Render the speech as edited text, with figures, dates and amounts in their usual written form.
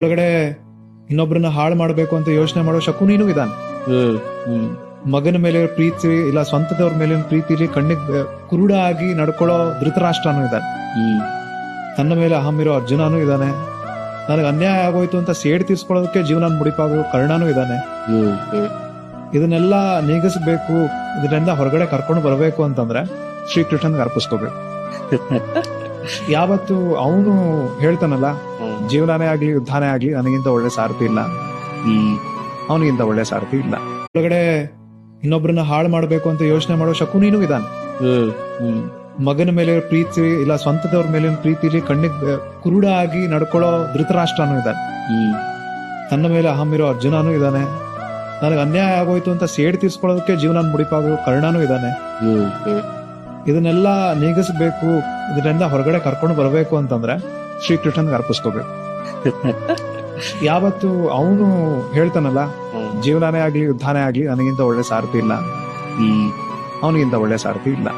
ಒಳಗಡೆ ಇನ್ನೊಬ್ಬರನ್ನ ಹಾಳು ಮಾಡಬೇಕು ಅಂತ ಯೋಚನೆ ಮಾಡೋ ಶಕುನಿನೂ ಇದ್ದಾನೆ. ಮಗನ ಮೇಲೆ ಪ್ರೀತಿ ಇಲ್ಲ ಸ್ವಂತದವ್ರ ಮೇಲೆ ಪ್ರೀತಿಲಿ ಕಣ್ಣಿಗೆ ಕುರುಡ ಆಗಿ ನಡ್ಕೊಳ್ಳೋ ಧೃತರಾಷ್ಟ್ರನೂ ಇದ್ದಾನೆ. ತನ್ನ ಮೇಲೆ ಅಹಂ ಇರೋ ಅರ್ಜುನನೂ ಇದ್ದಾನೆ. ನನಗೆ ಅನ್ಯಾಯ ಆಗೋಯ್ತು ಅಂತ ಸೇಡ್ ತೀರ್ಸ್ಕೊಳ್ಳೋದಕ್ಕೆ ಜೀವನ ಮುಡಿಪಾಗೋ ಕರ್ಣನೂ ಇದ್ದಾನೆ. ಇದನ್ನೆಲ್ಲ ನೀಗಿಸ್ಬೇಕು, ಇದರಿಂದ ಹೊರಗಡೆ ಕರ್ಕೊಂಡು ಬರಬೇಕು ಅಂತಂದ್ರೆ ಶ್ರೀಕೃಷ್ಣನ್ಗೆ ಅರ್ಪಿಸ್ಕೋಬೇಕು. ಯಾವತ್ತು ಅವನು ಹೇಳ್ತಾನಲ್ಲ, ಜೀವನನೇ ಆಗ್ಲಿ ಯುದ್ಧನೇ ಆಗ್ಲಿ ನನಗಿಂತ ಒಳ್ಳೆ ಸಾರಥಿ ಇಲ್ಲ, ಅವನಿಗಿಂತ ಒಳ್ಳೆ ಸಾರಥಿ ಇಲ್ಲ. ಒಳಗಡೆ ಇನ್ನೊಬ್ಬರನ್ನ ಹಾಳು ಮಾಡಬೇಕು ಅಂತ ಯೋಚನೆ ಮಾಡೋ ಶಕುನಿನೂ ಇದ್ದಾನೆ. ಮಗನ ಮೇಲೆ ಪ್ರೀತಿ ಇಲ್ಲ ಸ್ವಂತದವ್ರ ಮೇಲೆ ಪ್ರೀತಿಲಿ ಕಣ್ಣಿಗೆ ಕುರುಡ ಆಗಿ ನಡ್ಕೊಳ್ಳೋ ಧೃತರಾಷ್ಟ್ರನೂ ಇದ್ದಾನೆ. ತನ್ನ ಮೇಲೆ ಅಹಂ ಇರೋ ಅರ್ಜುನನೂ ಇದ್ದಾನೆ. ನನಗೆ ಅನ್ಯಾಯ ಆಗೋಯ್ತು ಅಂತ ಸೇಡ್ ತೀರ್ಸ್ಕೊಳ್ಳೋದಕ್ಕೆ ಜೀವನ ಮುಡಿಪಾಗೋ ಕರ್ಣನೂ ಇದ್ದಾನೆ. ಇದನ್ನೆಲ್ಲ ನೀಗಿಸ್ಬೇಕು, ಇದರಿಂದ ಹೊರಗಡೆ ಕರ್ಕೊಂಡು ಬರಬೇಕು ಅಂತಂದ್ರೆ ಶ್ರೀಕೃಷ್ಣನ್ಗೆ ಅರ್ಪಿಸ್ಕೋಬೇಕು. ಯಾವತ್ತು ಅವನು ಹೇಳ್ತಾನಲ್ಲ, ಜೀವನನೇ ಆಗ್ಲಿ ಯುದ್ಧನೇ ಆಗ್ಲಿ ನನಗಿಂತ ಒಳ್ಳೆ ಸಾರಥಿ ಇಲ್ಲ, ಅವನಿಗಿಂತ ಒಳ್ಳೆ ಸಾರಥಿ ಇಲ್ಲ.